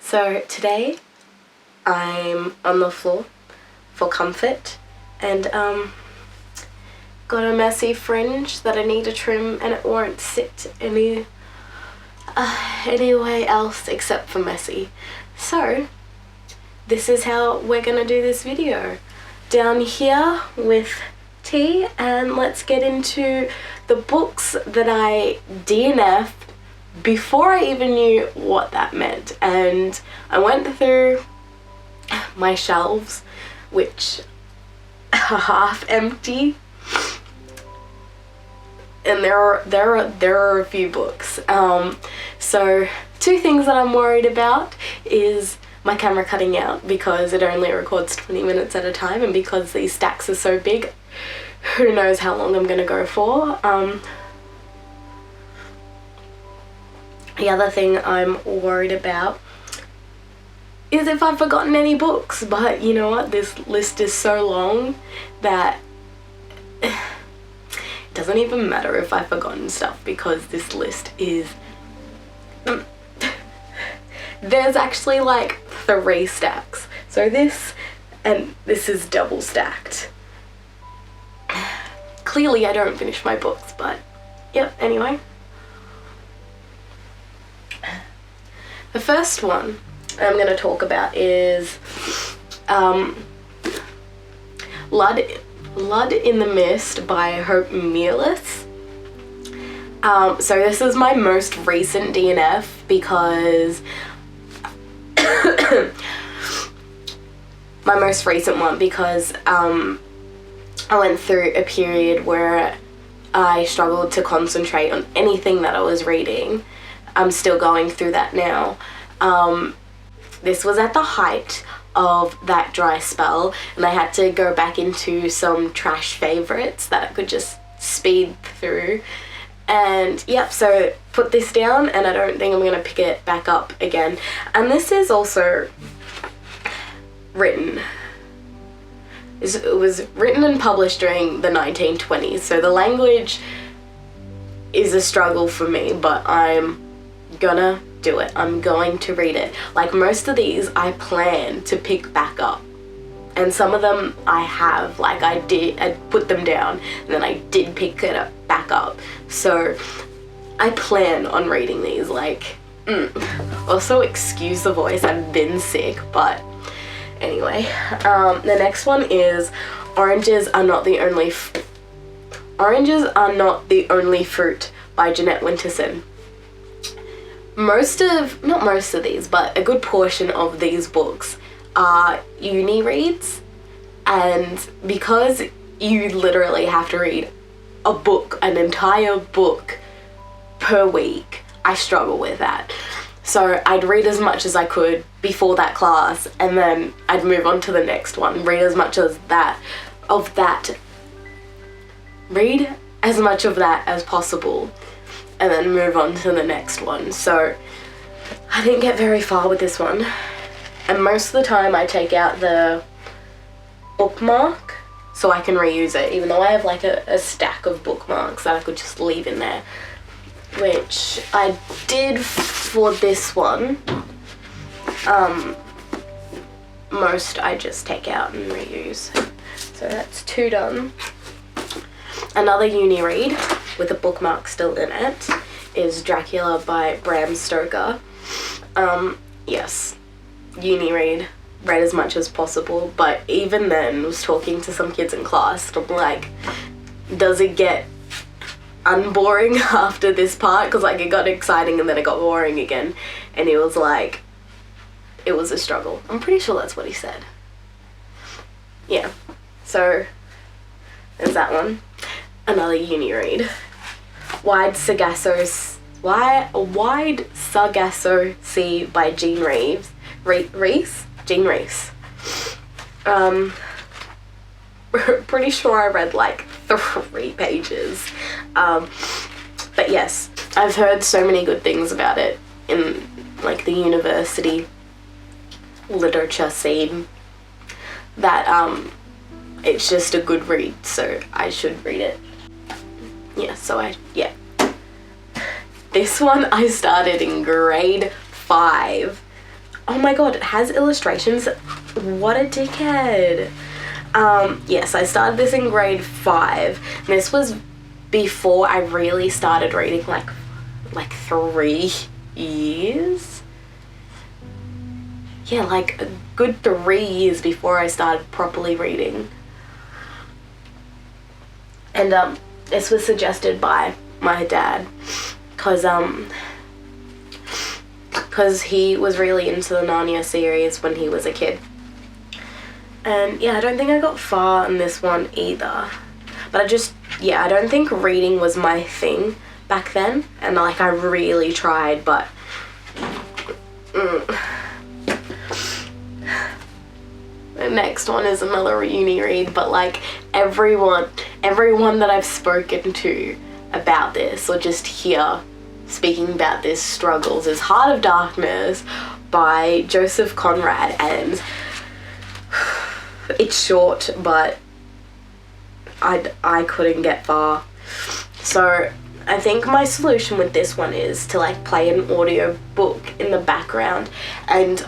So today I'm on the floor for comfort and got a messy fringe that I need to trim and it won't sit anyway else except for messy. So this is how we're gonna do this video. Down here with tea, and let's get into the books that I DNF'd before I even knew what that meant. And I went through my shelves, which are half empty, and there are a few books. So two things that I'm worried about is my camera cutting out because it only records 20 minutes at a time, and because these stacks are so big, who knows how long I'm gonna go for. The other thing I'm worried about is if I've forgotten any books, but you know what, this list is so long that it doesn't even matter if I've forgotten stuff because this list is there's actually like 3 stacks. So this and this is double stacked. Clearly I don't finish my books, but yep, anyway. The first one I'm going to talk about is Blood in the Mist by Hope Mealis. So this is my most recent DNF because my most recent one because I went through a period where I struggled to concentrate on anything that I was reading. I'm still going through that now. This was at the height of that dry spell, and I had to go back into some trash favorites that I could just speed through. And yep, so put this down, and I don't think I'm gonna pick it back up again. And this is also written. It was written and published during the 1920s, so the language is a struggle for me, but I'm gonna do it. I'm going to read it. Like most of these I plan to pick back up, and some of them I have, like I put them down and then I did pick it up back up. So I plan on reading these, like also excuse the voice, I've been sick, but anyway. The next one is Oranges Are Not the Only Fruit by Jeanette Winterson. Not most of these, but a good portion of these books are uni reads, and because you literally have to read a book, an entire book per week, I struggle with that. So I'd read as much as I could before that class, and then I'd move on to the next one, read as much of that as possible, and then move on to the next one. So I didn't get very far with this one, and most of the time I take out the bookmark so I can reuse it, even though I have like a stack of bookmarks that I could just leave in there, which I did for this one. Most I just take out and reuse. So that's 2 done. Another uni read with a bookmark still in it is Dracula by Bram Stoker. Yes, uni read as much as possible, but even then was talking to some kids in class and I'm like, does it get unboring after this part? Because like it got exciting and then it got boring again, and he was like, it was a struggle. I'm pretty sure that's what he said. Yeah, so there's that one. Another uni read, Wide Sargasso Sea by Jean Reese. Pretty sure I read like 3 pages. But yes, I've heard so many good things about it in like the university literature scene that it's just a good read, so I should read it. Yeah, so This one I started in grade 5. Oh my god, it has illustrations. What a dickhead. Yes, I started this in grade 5. And this was before I really started reading, like 3 years. Yeah, like a good 3 years before I started properly reading. And this was suggested by my dad because he was really into the Narnia series when he was a kid. And yeah, I don't think I got far in this one either. But I don't think reading was my thing back then. And like, I really tried, but the next one is another uni read, but like everyone that I've spoken to about this or just hear speaking about this struggles is Heart of Darkness by Joseph Conrad, and it's short, but I couldn't get far. So I think my solution with this one is to like play an audio book in the background and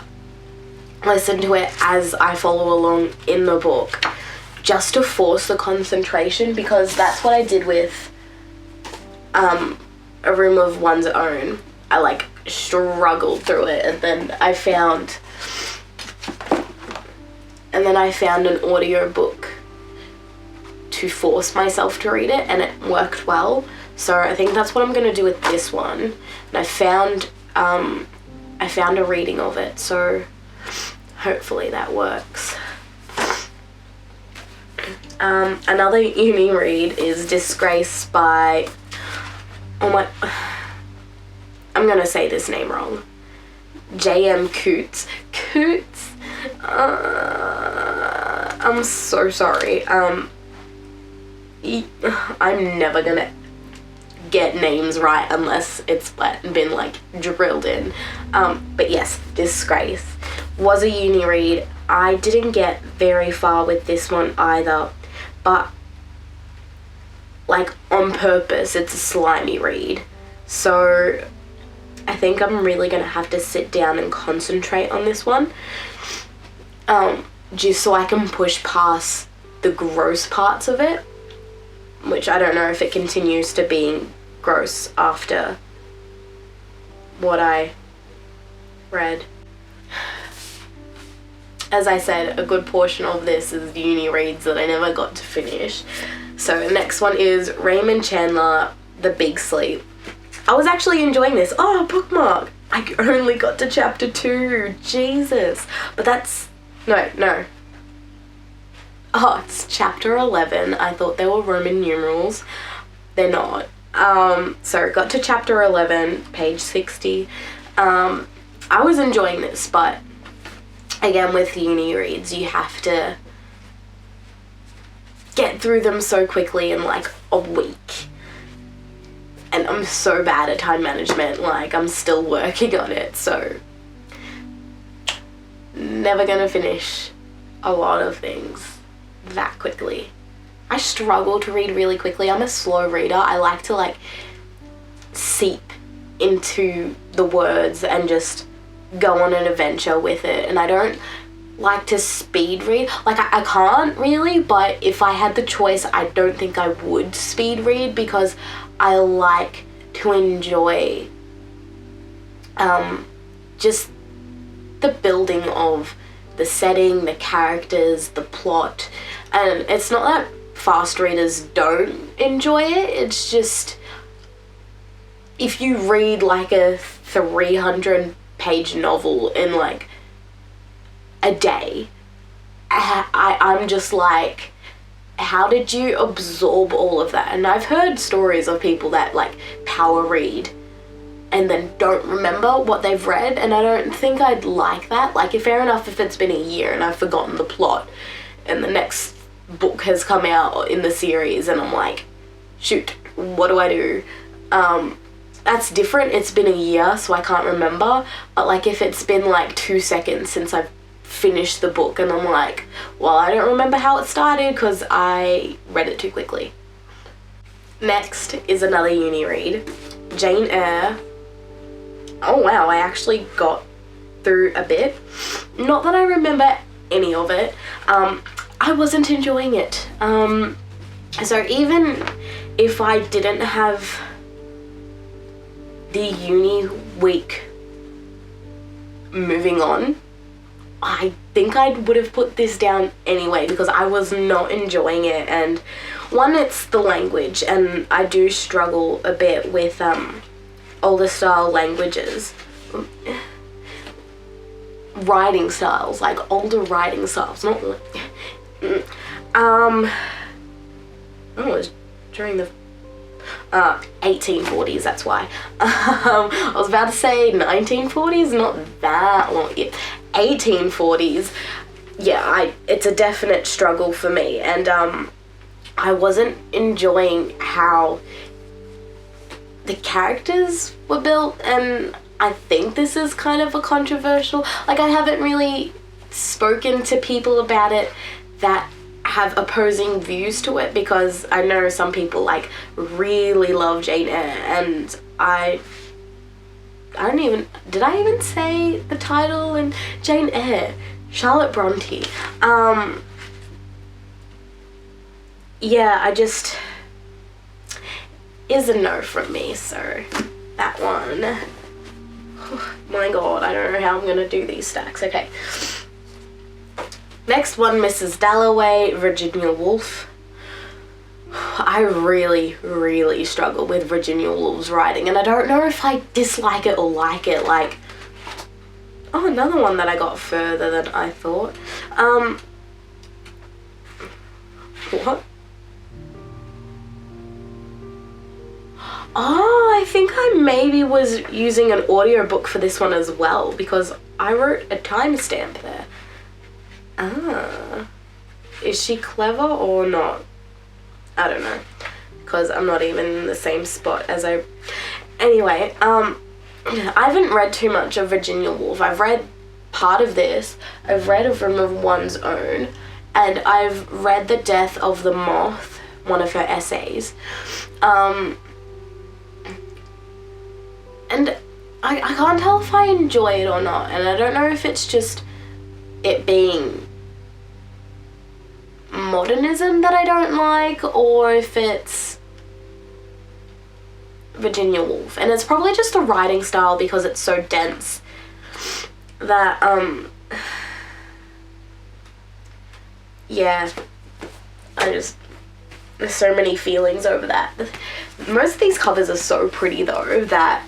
listen to it as I follow along in the book, just to force the concentration, because that's what I did with A Room of One's Own. I like struggled through it, and then I found an audio book to force myself to read it, and it worked well. So I think that's what I'm gonna do with this one. And I found a reading of it, so hopefully that works. Another uni read is Disgrace by, I'm gonna say this name wrong, J.M. Coates. I'm so sorry. I'm never gonna get names right unless it's been like drilled in. But yes, Disgrace was a uni read. I didn't get very far with this one either, but like on purpose, it's a slimy read. So I think I'm really gonna have to sit down and concentrate on this one, just so I can push past the gross parts of it, which I don't know if it continues to being gross after what I read. As I said, a good portion of this is uni reads that I never got to finish. So the next one is Raymond Chandler, The Big Sleep. I was actually enjoying this. Oh, bookmark. I only got to chapter 2. Jesus. But that's... No. Oh, it's chapter 11. I thought they were Roman numerals. They're not. So got to chapter 11, page 60. I was enjoying this, but again, with uni reads, you have to get through them so quickly in like a week. And I'm so bad at time management, like I'm still working on it, so never gonna finish a lot of things that quickly. I struggle to read really quickly. I'm a slow reader. I like to like seep into the words and just go on an adventure with it, and I don't like to speed read. Like I can't really, but if I had the choice, I don't think I would speed read, because I like to enjoy just the building of the setting, the characters, the plot. And it's not that fast readers don't enjoy it, it's just if you read like a 300-page novel in like a day, I'm just like, how did you absorb all of that? And I've heard stories of people that like power read and then don't remember what they've read, and I don't think I'd like that. Like, fair enough if it's been a year and I've forgotten the plot and the next book has come out in the series and I'm like, shoot, what do I do? That's different. It's been a year, so I can't remember. But like if it's been like 2 seconds since I've finished the book and I'm like, well, I don't remember how it started because I read it too quickly. Next is another uni read, Jane Eyre. Oh wow, I actually got through a bit. Not that I remember any of it. I wasn't enjoying it. So even if I didn't have the uni week moving on, I think I would have put this down anyway because I was not enjoying it. And one, it's the language, and I do struggle a bit with older style languages. Writing styles, like older writing styles, not oh, it was during the 1840s, that's why. I was about to say 1940s, not that long yet. 1840s, yeah, it's a definite struggle for me, and I wasn't enjoying how the characters were built, and I think this is kind of a controversial, like, I haven't really spoken to people about it that have opposing views to it, because I know some people like really love Jane Eyre, and I don't even, did I even say the title in Jane Eyre? Charlotte Bronte. Yeah, I just, is a no from me, so that one. Oh my god, I don't know how I'm gonna do these stacks. Okay. Next one, Mrs. Dalloway, Virginia Woolf. I really, really struggle with Virginia Woolf's writing, and I don't know if I dislike it or like it. Like, oh, another one that I got further than I thought. What? Oh, I think I maybe was using an audiobook for this one as well, because I wrote a timestamp there. Ah. Is she clever or not? I don't know, because I'm not even in the same spot as I... Anyway, I haven't read too much of Virginia Woolf. I've read part of this. I've read A Room of One's Own, and I've read The Death of the Moth, one of her essays. And I can't tell if I enjoy it or not, and I don't know if it's just it being modernism that I don't like, or if it's Virginia Woolf. And it's probably just a writing style because it's so dense that, yeah, there's so many feelings over that. Most of these covers are so pretty though that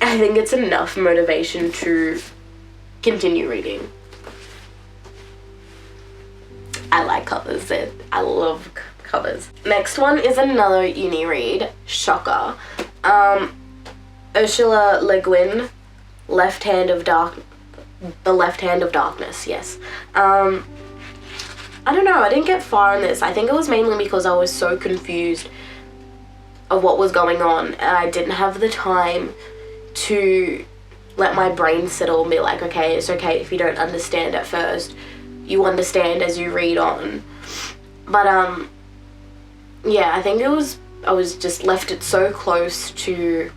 I think it's enough motivation to continue reading. I like covers. I love covers. Next one is another uni read. Shocker. Ursula Le Guin, The Left Hand of Darkness, yes. I don't know, I didn't get far in this. I think it was mainly because I was so confused of what was going on, and I didn't have the time to let my brain settle and be like, okay, it's okay if you don't understand at first. You understand as you read on. But yeah, I think I was just left it so close to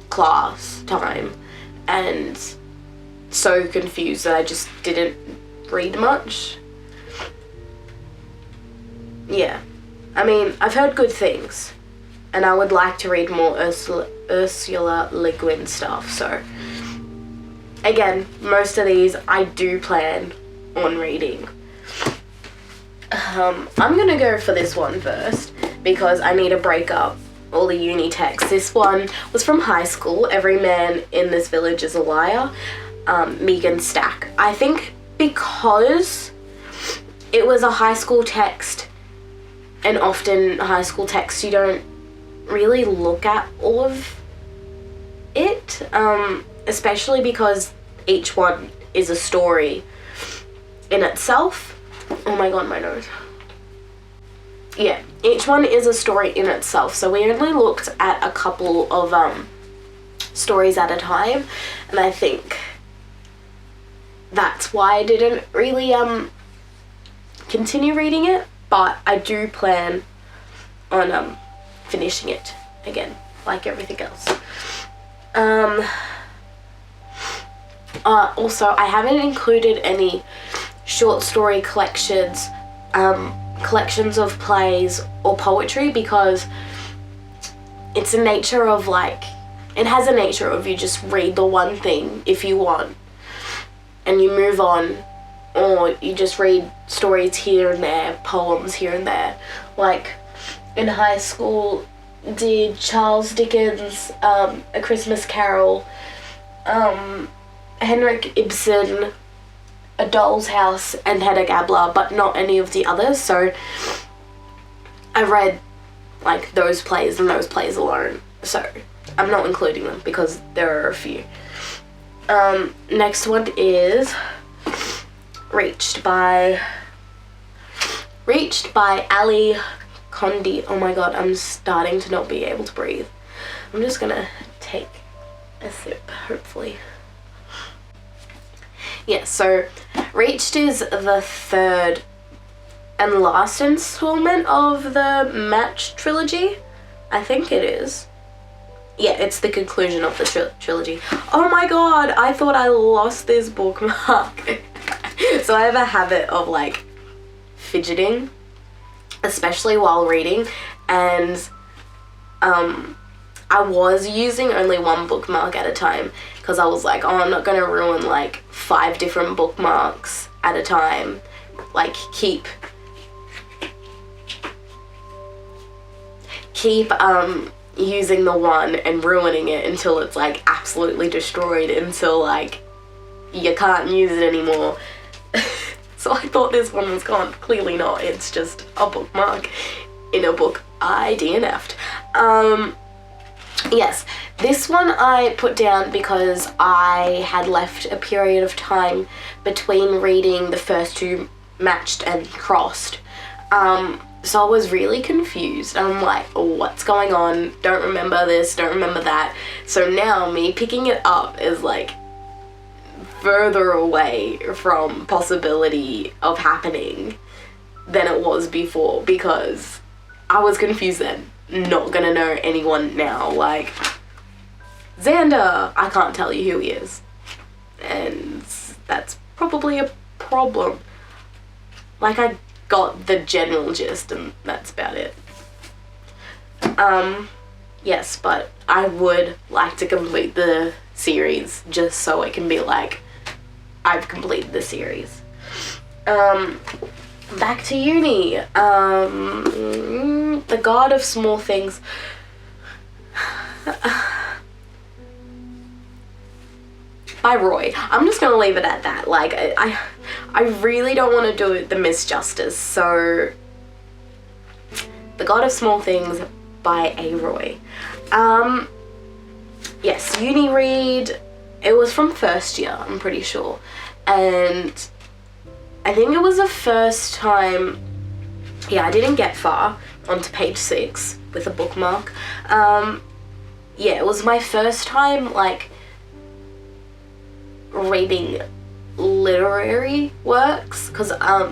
class time and so confused that I just didn't read much. Yeah, I mean, I've heard good things, and I would like to read more Ursula Le Guin stuff, so again, most of these I do plan on reading. I'm gonna go for this one first because I need to break up all the uni texts. This one was from high school, Every Man in This Village is a Liar, Megan Stack. I think because it was a high school text, and often high school texts you don't really look at all of it, especially because each one is a story in itself. Oh my god, my nose. Yeah, each one is a story in itself, so we only looked at a couple of stories at a time, and I think that's why I didn't really continue reading it, but I do plan on finishing it again, like everything else. Also, I haven't included any short story collections, collections of plays or poetry, because it's a nature of like, it has a nature of you just read the one thing if you want and you move on, or you just read stories here and there, poems here and there. Like in high school, did Charles Dickens, A Christmas Carol, Henrik Ibsen, A Doll's House, and Hedda Gabler, but not any of the others. So I read like those plays and those plays alone. So I'm not including them because there are a few. Next one is Reached by Ali Condi. Oh my god, I'm starting to not be able to breathe. I'm just gonna take a sip, hopefully. Yeah, so Reached is the third and last installment of the Match trilogy. I think it is. Yeah, it's the conclusion of the trilogy. Oh my god, I thought I lost this bookmark. So I have a habit of like fidgeting, especially while reading, and I was using only one bookmark at a time because I was like, oh, I'm not gonna ruin like 5 different bookmarks at a time. Like keep using the one and ruining it until it's like absolutely destroyed, until like you can't use it anymore. So I thought this one was gone. Clearly not. It's just a bookmark in a book I DNF'd. Yes, this one I put down because I had left a period of time between reading the first 2, Matched and Crossed. So I was really confused. I'm like, what's going on? Don't remember this, don't remember that. So now me picking it up is like further away from possibility of happening than it was before, because I was confused then. Not gonna know anyone now. Like Xander, I can't tell you who he is, and that's probably a problem. Like I got the general gist and that's about it. Yes, but I would like to complete the series just so it can be like, I've completed the series. Back to uni. The God of Small Things. By Roy. I'm just gonna leave it at that. Like, I really don't want to do it the misjustice, so The God of Small Things by A. Roy. Yes, uni read. It was from first year, I'm pretty sure, and I think it was the first time, yeah, I didn't get far onto page 6 with a bookmark. Yeah, it was my first time like reading literary works, because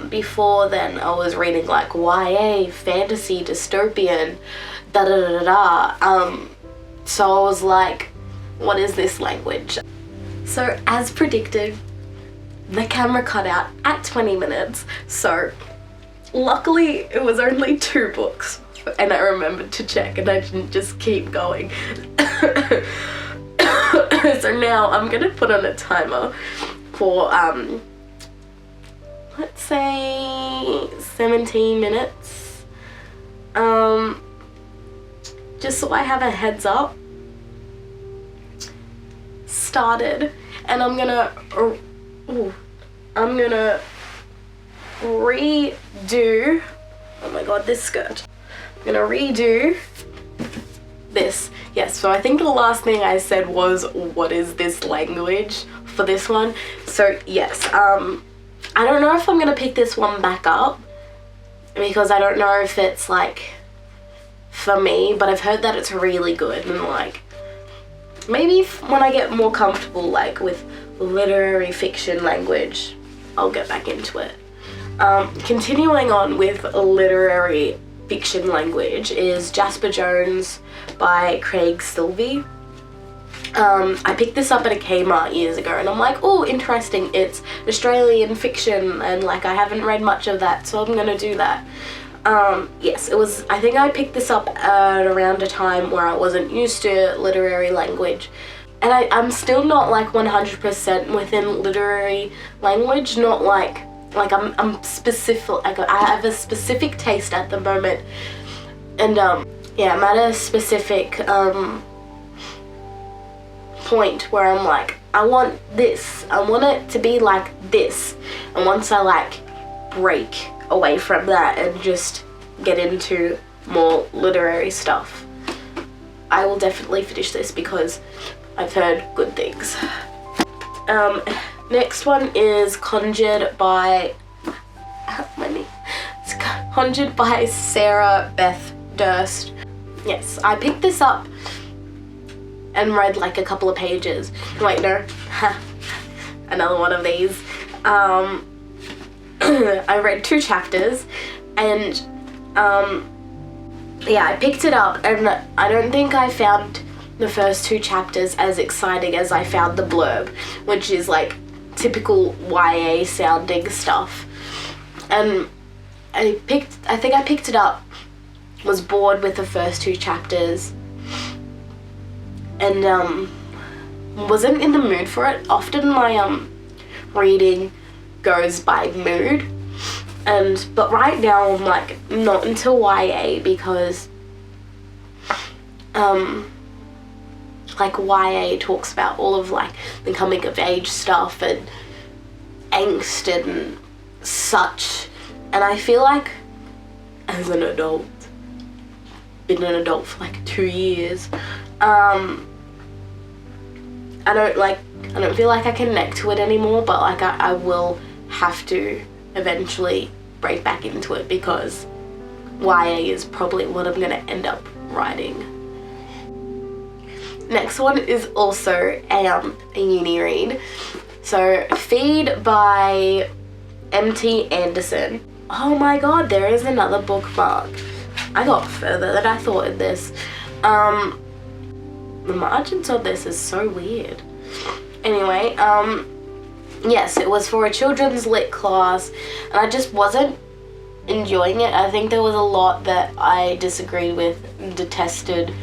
before then I was reading like YA, fantasy, dystopian, da da da da da. So I was like, what is this language? So as predicted, the camera cut out at 20 minutes, so luckily it was only 2 books, and I remembered to check and I didn't just keep going. So now I'm gonna put on a timer for let's say 17 minutes, just so I have a heads up. Started, and I'm gonna redo, oh my god, this skirt. I'm gonna redo this. Yes, so I think the last thing I said was, what is this language, for this one. So yes, I don't know if I'm gonna pick this one back up, because I don't know if it's like for me, but I've heard that it's really good, and like maybe when I get more comfortable like with literary fiction language, I'll get back into it. Continuing on with literary fiction language is Jasper Jones by Craig Silvey. I picked this up at a Kmart years ago, and I'm like, oh, interesting, it's Australian fiction, and like I haven't read much of that, so I'm gonna do that. Yes, it was, I think I picked this up at around a time where I wasn't used to literary language. And I'm still not like 100% within literary language, not like I'm specific, like I have a specific taste at the moment. And yeah, I'm at a specific point where I'm like, I want this, I want it to be like this. And once I like break away from that and just get into more literary stuff, I will definitely finish this because I've heard good things. Next one is Conjured by Conjured by Sarah Beth Durst. Yes, I picked this up and read like a couple of pages. Wait, no, another one of these. I read 2 chapters, and yeah, I picked it up, and I don't think I found the first 2 chapters as exciting as I found the blurb, which is like typical YA sounding stuff. And I think I picked it up, was bored with the first 2 chapters, and wasn't in the mood for it. Often my reading goes by mood, but right now I'm like not into YA because like YA talks about all of like the coming of age stuff and angst and such, and I feel like as an adult, been an adult for like 2 years, I don't feel like I connect to it anymore, but like I will have to eventually break back into it because YA is probably what I'm gonna end up writing. Next one is also a uni read. So Feed by M.T. Anderson. Oh my god, there is another bookmark. I got further than I thought in this. The margins on this is so weird. Anyway, yes, it was for a children's lit class, and I just wasn't enjoying it. I think there was a lot that I disagreed with and detested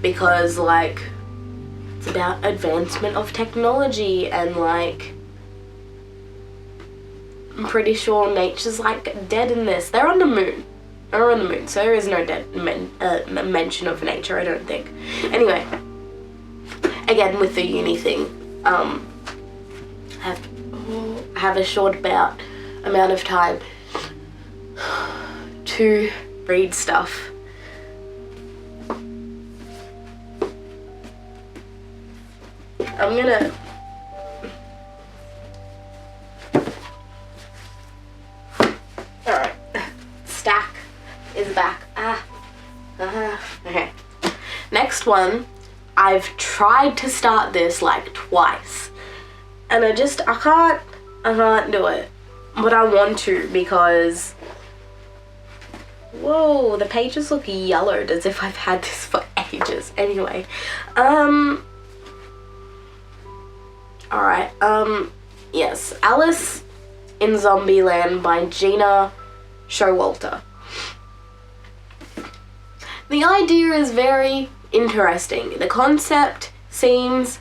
because, like, it's about advancement of technology, and, like, I'm pretty sure nature's, like, dead in this. They're on the moon. They're on the moon, so there is no mention of nature, I don't think. Anyway, again, with the uni thing, I have a short amount of time to read stuff. I'm gonna alright, stack is back. Okay, next one. I've tried to start this like twice, and I can't do it, but I want to because, whoa, the pages look yellowed as if I've had this for ages. Anyway, alright, yes, Alice in Zombieland by Gina Showalter. The idea is very interesting. The concept seems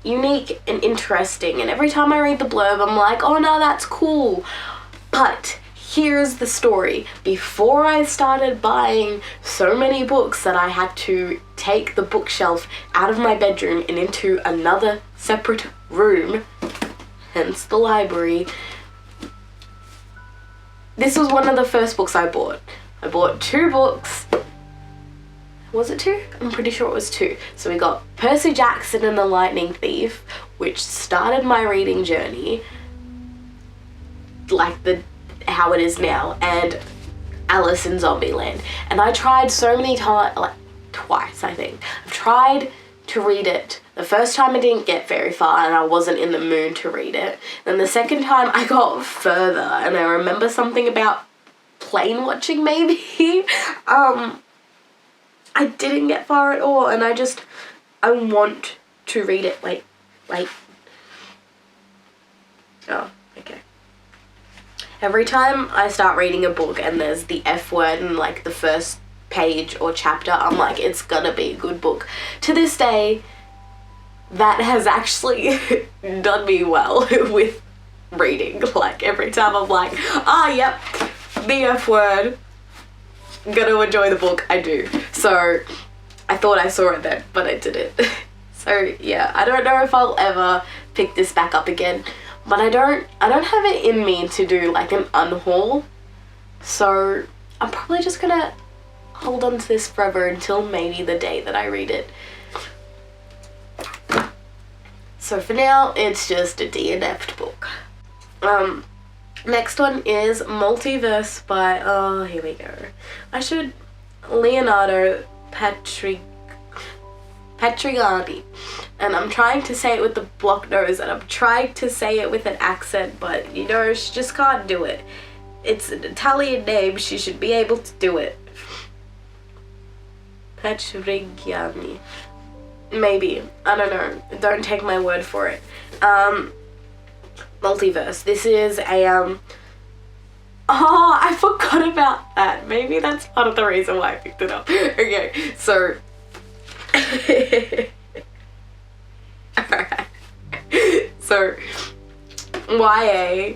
unique and interesting, and every time I read the blurb I'm like, oh no, that's cool. But here's the story. Before I started buying so many books that I had to take the bookshelf out of my bedroom and into another separate room, hence the library, this was one of the first books I bought. I bought 2 books. Was it 2? I'm pretty sure it was 2. So we got Percy Jackson and the Lightning Thief, which started my reading journey, like how it is now, and Alice in Zombieland. And I tried so many times, like twice I think. I've tried to read it. The first time I didn't get very far and I wasn't in the mood to read it. Then the second time I got further, and I remember something about plane watching maybe. I didn't get far at all, and I I want to read it. Wait. Oh, okay. Every time I start reading a book and there's the F word in like the first page or chapter, I'm like, it's gonna be a good book. To this day, that has actually done me well with reading. Like every time I'm like, yep, the F word, gonna enjoy the book, I do. So I thought I saw it then, but I didn't. So yeah, I don't know if I'll ever pick this back up again, but I don't have it in me to do like an unhaul. So I'm probably just gonna hold on to this forever until maybe the day that I read it. So for now, it's just a DNF'd book. Next one is Multiverse by, here we go. Leonardo Patrignani. And I'm trying to say it with the block nose, and I'm trying to say it with an accent, but you know, she just can't do it. It's an Italian name, she should be able to do it. Patrignani. Maybe. I don't know. Don't take my word for it. Multiverse. This is a, I forgot about that. Maybe that's part of the reason why I picked it up. Okay, so... Alright. So, YA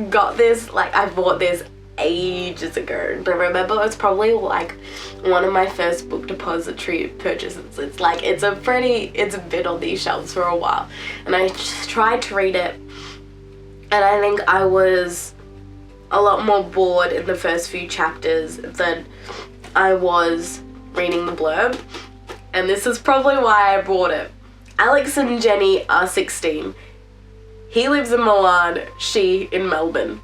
got this, like, I bought this ages ago, but remember it's probably like one of my first book depository purchases. It's like, it's been on these shelves for a while, and I just tried to read it, and I think I was a lot more bored in the first few chapters than I was reading the blurb, and this is probably why I bought it. Alex and Jenny are 16. He lives in Milan, she in Melbourne.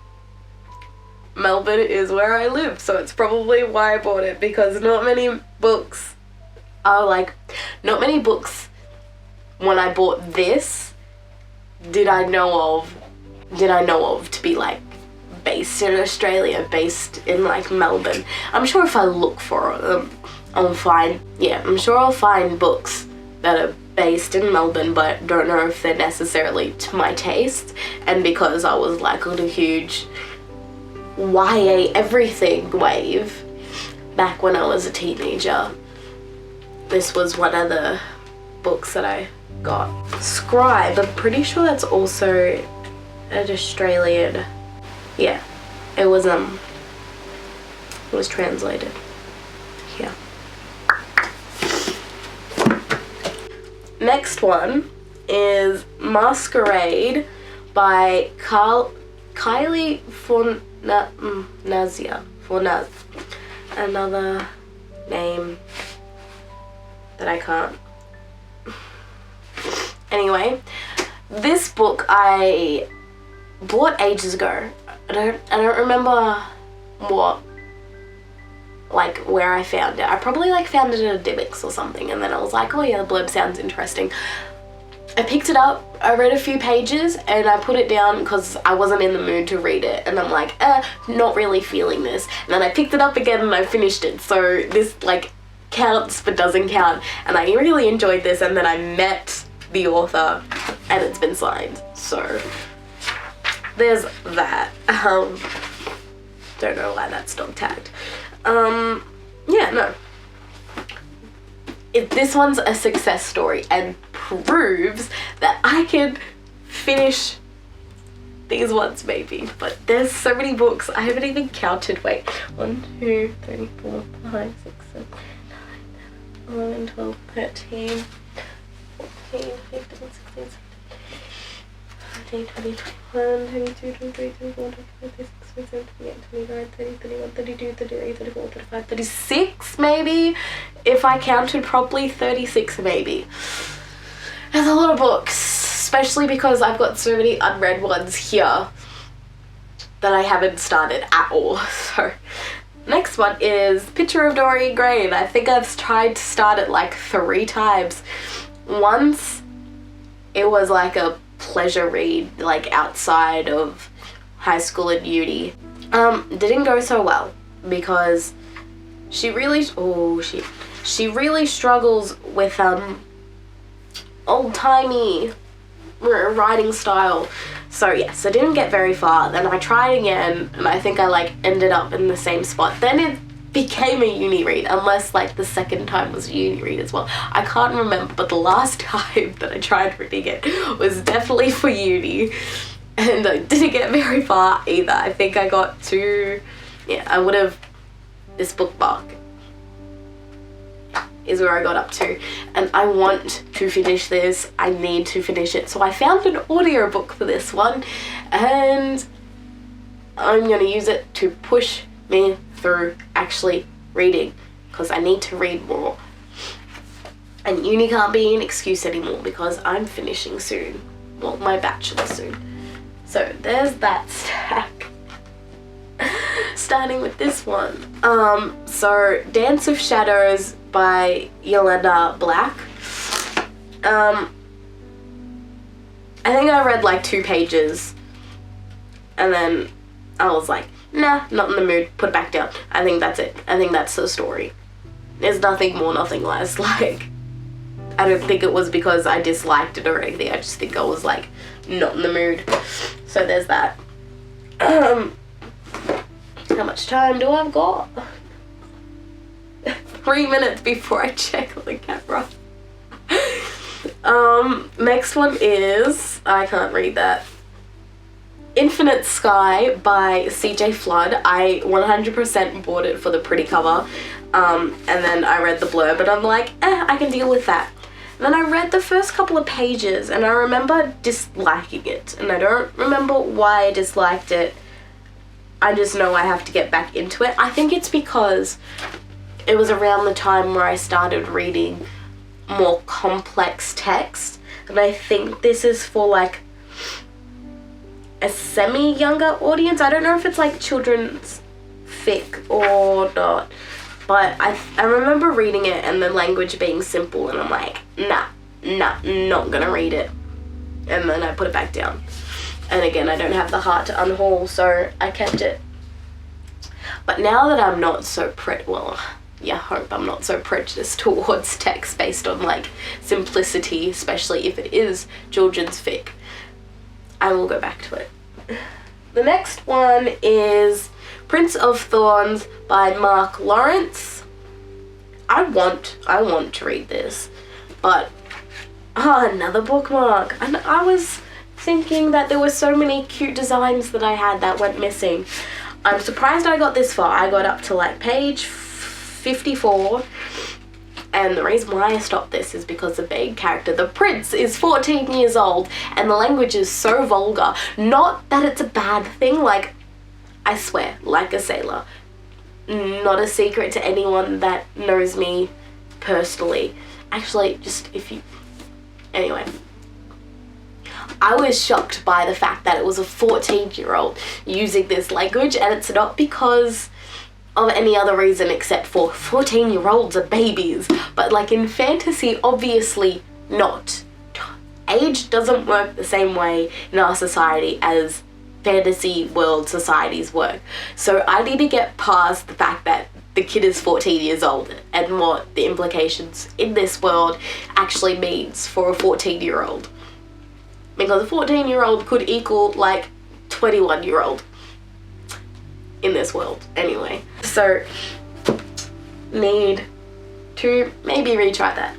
Melbourne is where I live, so it's probably why I bought it, because not many books when I bought this did I know of to be like based in Australia, based in like Melbourne. I'm sure if I look for them, I'm sure I'll find books that are based in Melbourne, but don't know if they're necessarily to my taste. And because I was like on a huge YA everything wave back when I was a teenager, this was one of the books that I got. Scribe, I'm pretty sure that's also an Australian, yeah, it was translated here. Next one is Masquerade by Kylie Fornazia. Another name that I can't. Anyway, this book I bought ages ago. I don't remember where I found it. I probably found it at a Dimmicks or something, and then I was like, oh yeah, the blurb sounds interesting. I picked it up, I read a few pages, and I put it down because I wasn't in the mood to read it, and I'm like, not really feeling this. And then I picked it up again and I finished it, so this counts but doesn't count, and I really enjoyed this, and then I met the author and it's been signed, so there's that. Don't know why that's dog tagged. Yeah, no. This one's a success story and proves that I can finish these ones maybe, but there's so many books I haven't even counted. Wait, 1, 2, 3, 4, 5, 6, 7, 8, 9, 11, 12, 13, 14, 15, 16, 17, 18, 20, 21, 22, 23, 24, 25, 26, 27, 28, 29, 30, 31, 32, 33, 34, 35, 36 maybe? If I counted properly, 36 maybe. There's a lot of books, especially because I've got so many unread ones here that I haven't started at all. So, next one is Picture of Dorian Gray, and I think I've tried to start it 3 times. Once, it was a pleasure read, outside of high school and uni. Didn't go so well because she really struggles with old-timey writing style. So yes, I didn't get very far. Then I tried again, and I think I like ended up in the same spot. Then it became a uni read, unless like the second time was a uni read as well. I can't remember, but the last time that I tried reading it was definitely for uni, and I didn't get very far either. I think I got to, I would have, this bookmark is where I got up to, and I want to finish this. I need to finish it. So I found an audiobook for this one, and I'm gonna use it to push me through actually reading, because I need to read more. And uni can't be an excuse anymore because I'm finishing soon. Well, my bachelor soon. So there's that stack. Starting with this one. So Dance of Shadows by Yelena Black. I think I read like 2 pages, and then I was like, nah, not in the mood, put it back down. I think that's it. I think that's the story. There's nothing more, nothing less. Like, I don't think it was because I disliked it or anything. I just think I was like, not in the mood. So there's that. How much time do I've got? 3 minutes before I check the camera. Next one is, I can't read that. Infinite Sky by CJ Flood. I 100% bought it for the pretty cover, and then I read the blurb, and I'm like, I can deal with that. And then I read the first couple of pages, and I remember disliking it, and I don't remember why I disliked it. I just know I have to get back into it. I think it's because it was around the time where I started reading more complex text, and I think this is for like a semi-younger audience. I don't know if it's like children's fic or not, but I remember reading it and the language being simple, and I'm like, nah, not gonna read it. And then I put it back down. And again, I don't have the heart to unhaul, so I kept it. But now that I'm not so hope I'm not so prejudiced towards text based on like simplicity, especially if it is children's fic, I will go back to it. The next one is Prince of Thorns by Mark Lawrence. I want to read this, but another bookmark. And I was thinking that there were so many cute designs that I had that went missing. I'm surprised I got this far. I got up to like page 54. And the reason why I stopped this is because the main character, the prince, is 14 years old, and the language is so vulgar. Not that it's a bad thing, like, I swear, like a sailor. Not a secret to anyone that knows me personally. Actually, just if you... Anyway. I was shocked by the fact that it was a 14-year-old using this language, and it's not because of any other reason except for 14-year-olds are babies. But like in fantasy, obviously not. Age doesn't work the same way in our society as fantasy world societies work. So I need to get past the fact that the kid is 14 years old and what the implications in this world actually means for a 14-year-old. Because a 14-year-old could equal like 21-year-old in this world anyway. So need to maybe retry that.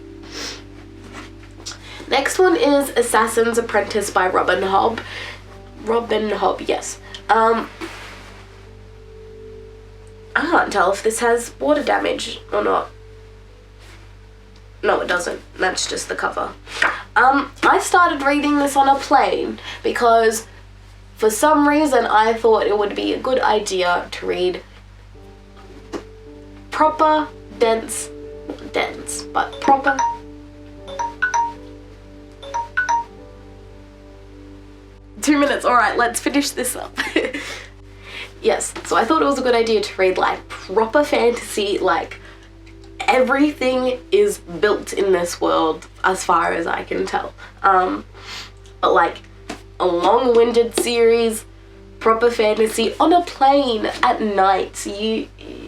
Next one is Assassin's Apprentice by Robin Hobb, yes. I can't tell if this has water damage or not. No, it doesn't. That's just the cover. I started reading this on a plane because for some reason I thought it would be a good idea to read proper, proper. Two minutes, alright, let's finish this up. Yes, so I thought it was a good idea to read like proper fantasy, like everything is built in this world as far as I can tell. But like a long-winded series, proper fantasy on a plane at night.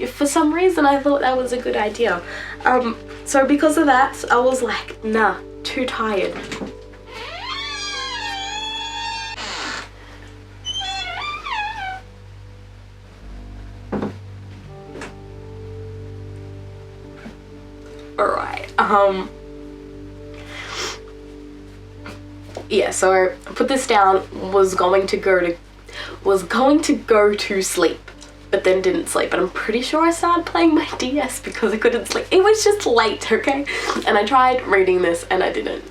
For some reason I thought that was a good idea. So because of that, I was like, nah, too tired. Alright, yeah, so I put this down, was going to go to sleep, but then didn't sleep, and I'm pretty sure I started playing my DS because I couldn't sleep. It was just late, okay? And I tried reading this and I didn't.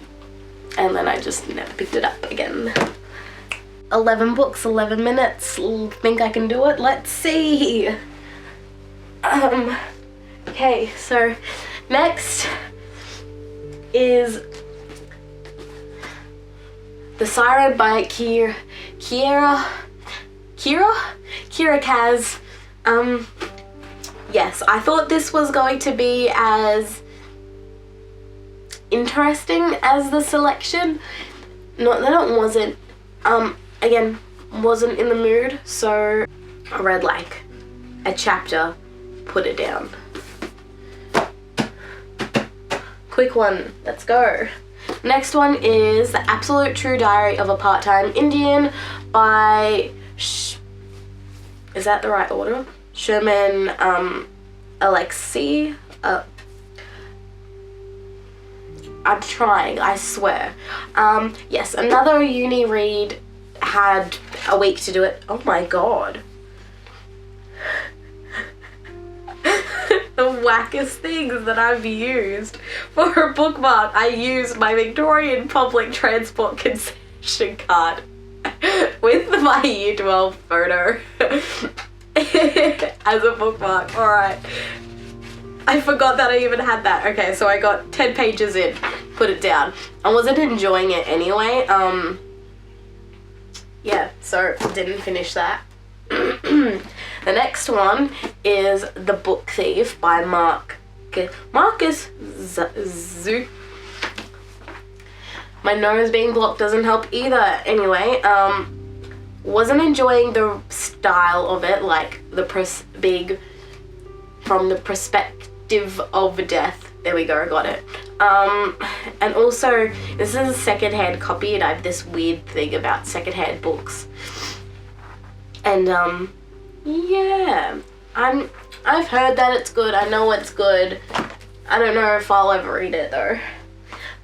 And then I just never picked it up again. 11 books, 11 minutes. Think I can do it? Let's see. Okay, so next is The Siren by Kira Kaz. Yes, I thought this was going to be as interesting as the selection. Not that it wasn't. Again, wasn't in the mood, so I read like a chapter, put it down. Quick one, let's go. Next one is The Absolute True Diary of a Part-Time Indian by is that the right order? Sherman Alexie. I'm trying, I swear. Yes, another uni read. Had a week to do it. Oh my god. The wackest things that I've used for a bookmark. I used my Victorian public transport concession card with my year 12 photo as a bookmark. Alright. I forgot that I even had that. Okay, so I got 10 pages in, put it down. I wasn't enjoying it anyway. Yeah, so didn't finish that. The next one is The Book Thief by Marcus Zu. My nose being blocked doesn't help either. Anyway, wasn't enjoying the style of it, like the from the perspective of death. There we go, I got it. And also, this is a secondhand copy, and I have this weird thing about secondhand books. And yeah, I've heard that it's good. I know it's good. I don't know if I'll ever read it though.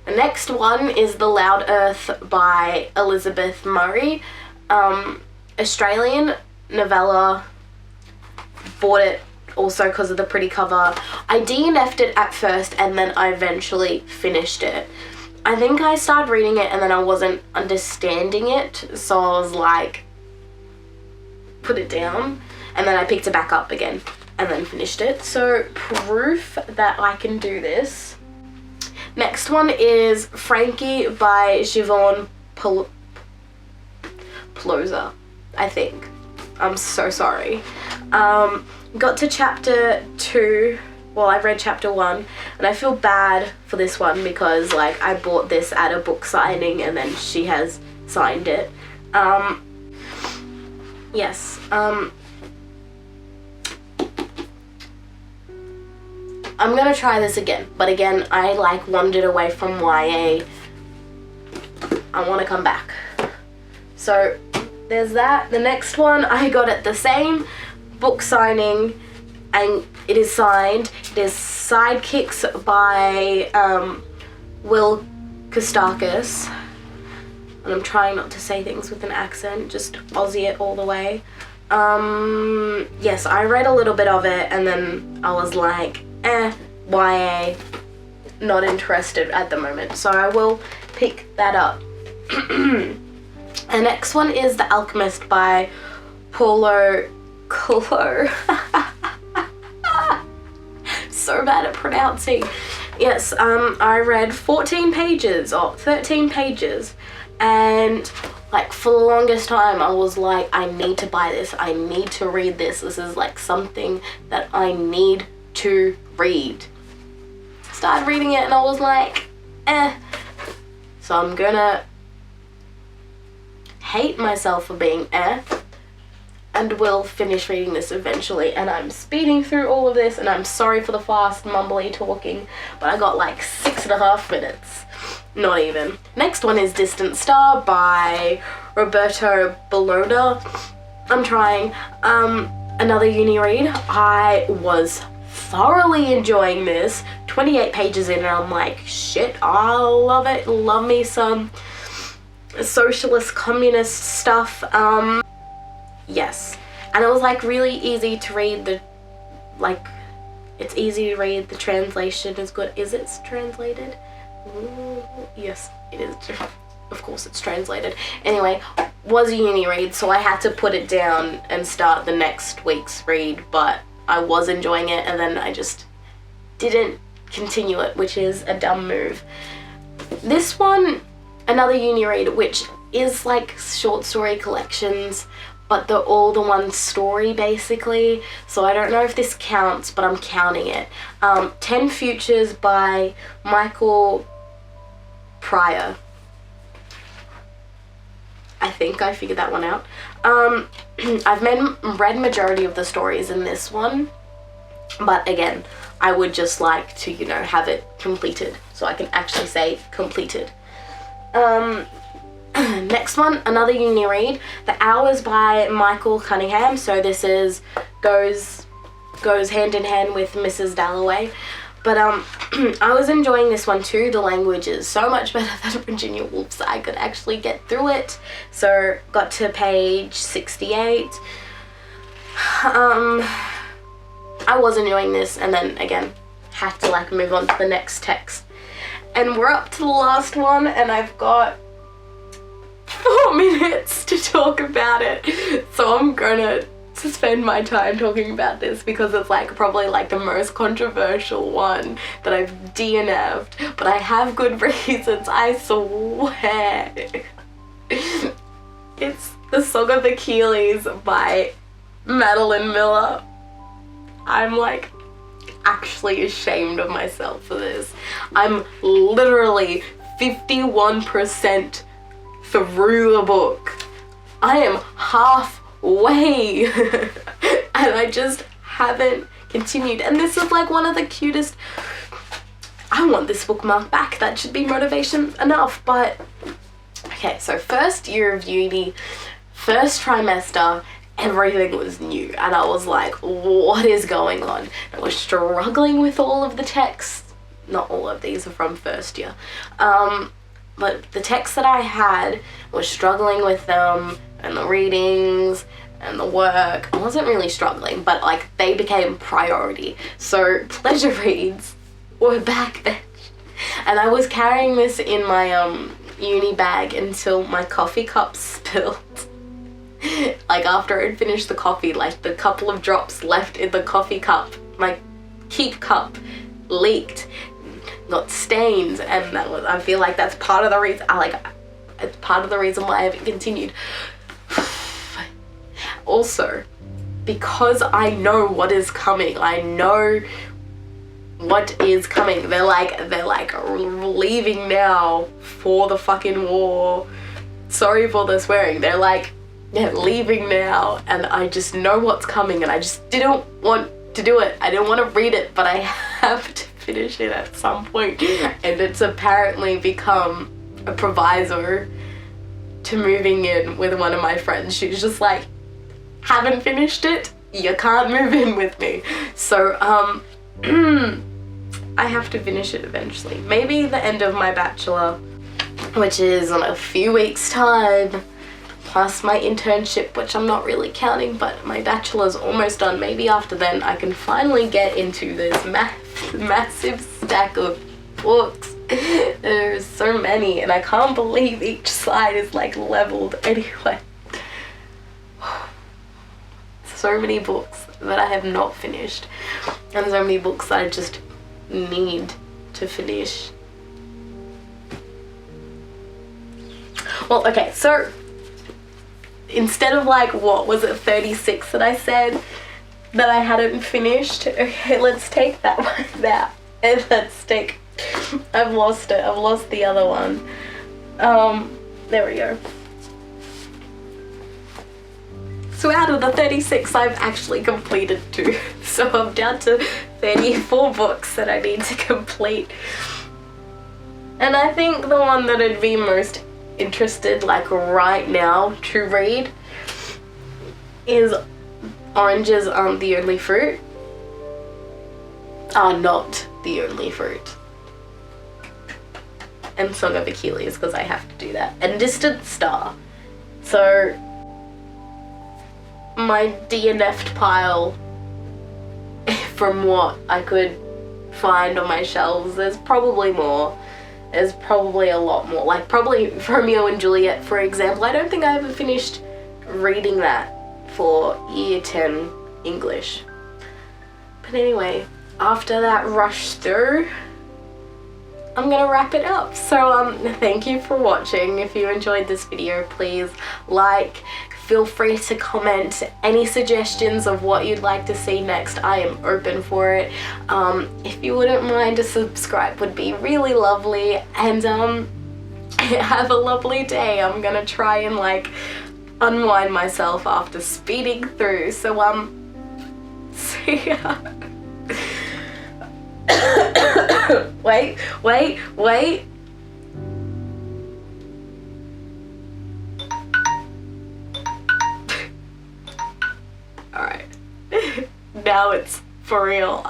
The next one is The Loud Earth by Elizabeth Murray. Australian novella. Bought it also because of the pretty cover. I DNF'd it at first and then I eventually finished it. I think I started reading it and then I wasn't understanding it, so I was like, put it down, and then I picked it back up again and then finished it. So proof that I can do this. Next one is Frankie by Siobhan Ploza, I think. I'm so sorry. Got to chapter 2. Well, I've read chapter 1 and I feel bad for this one because like I bought this at a book signing and then she has signed it. Yes. I'm gonna try this again, but again I like wandered away from YA. I want to come back. So there's that. The next one I got at the same book signing and it is signed. It is Sidekicks by Will Kostakis. And I'm trying not to say things with an accent, just Aussie it all the way. Yes, I read a little bit of it and then I was like, YA, not interested at the moment. So I will pick that up. The next one is The Alchemist by Paulo Coelho. So bad at pronouncing. Yes, I read 14 pages or 13 pages and like for the longest time I was like, I need to buy this, I need to read this, this is like something that I need to read. Started reading it and I was like, so I'm gonna hate myself for being and will finish reading this eventually. And I'm speeding through all of this and I'm sorry for the fast mumbly talking, but I got like 6.5 minutes. Not even. Next one is Distant Star by Roberto Bellona. I'm trying. Another uni read. I was thoroughly enjoying this. 28 pages in and I'm like, shit, I love it. Love me some socialist communist stuff. Yes. And it was like really easy to read. It's easy to read. The translation is good. Is it translated? Ooh, yes, it is. Of course it's translated. Anyway, was a uni read, so I had to put it down and start the next week's read, but I was enjoying it and then I just didn't continue it, which is a dumb move. This one, another uni read, which is like short story collections, but they're all the one story basically, so I don't know if this counts, but I'm counting it. 10 Futures by Michael Pryor. I think I figured that one out. I've read majority of the stories in this one, but again, I would just like to, you know, have it completed, so I can actually say completed. Next one, another uni read, The Hours by Michael Cunningham. So this is goes hand in hand with Mrs. Dalloway. But I was enjoying this one too. The language is so much better than Virginia Woolf's. I could actually get through it. So got to page 68. I was enjoying this and then again had to like move on to the next text. And we're up to the last one and I've got 4 minutes to talk about it. So I'm gonna spend my time talking about this because it's like probably like the most controversial one that I've DNF'd, but I have good reasons, I swear. It's The Song of Achilles by Madeline Miller. I'm like actually ashamed of myself for this. I'm literally 51% through the book. I am halfway and I just haven't continued, and this is like one of the cutest. I want this bookmark back. That should be motivation enough. But okay, so first year of uni, first trimester, everything was new and I was like, what is going on? I was struggling with all of the texts. Not all of these are from first year, but the texts that I had was struggling with them, and the readings and the work. I wasn't really struggling, but like they became priority. So pleasure reads were backbench, and I was carrying this in my uni bag until my coffee cup spilled. Like after I'd finished the coffee, like the couple of drops left in the coffee cup, my keep cup leaked, got stains, and that was, I feel like that's part of the reason it's part of the reason why I haven't continued. Also, because I know what is coming, I know what is coming. They're like leaving now for the fucking war. Sorry for the swearing. They're like, yeah, leaving now, and I just know what's coming, and I just didn't want to do it. I didn't want to read it, but I have to finish it at some point, and it's apparently become a proviso to moving in with one of my friends. She's just like, haven't finished it, you can't move in with me. So I have to finish it eventually. Maybe the end of my bachelor, which is in a few weeks time, plus my internship, which I'm not really counting, but my bachelor's almost done. Maybe after then I can finally get into this massive stack of books. There's so many, and I can't believe each side is like leveled anyway. So many books that I have not finished, and so many books that I just need to finish. Well, okay, so instead of like, what was it, 36 that I said that I hadn't finished, okay, let's take that one out, and let's take, I've lost it, I've lost the other one. There we go. So out of the 36, I've actually completed 2. So I'm down to 34 books that I need to complete. And I think the one that I'd be most interested, like right now, to read is Oranges Aren't the Only Fruit. Are not the only fruit. And Song of Achilles, because I have to do that. And Distant Star. So my DNF'd pile, from what I could find on my shelves, there's probably more. There's probably a lot more. Like probably Romeo and Juliet, for example. I don't think I ever finished reading that for year 10 English. But anyway, after that rush through, I'm gonna wrap it up. So thank you for watching. If you enjoyed this video, please like, feel free to comment any suggestions of what you'd like to see next. I am open for it. If you wouldn't mind, a subscribe would be really lovely. And have a lovely day. I'm gonna try and like unwind myself after speeding through. So see ya. Wait. Alright. Now it's for real.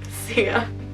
See ya.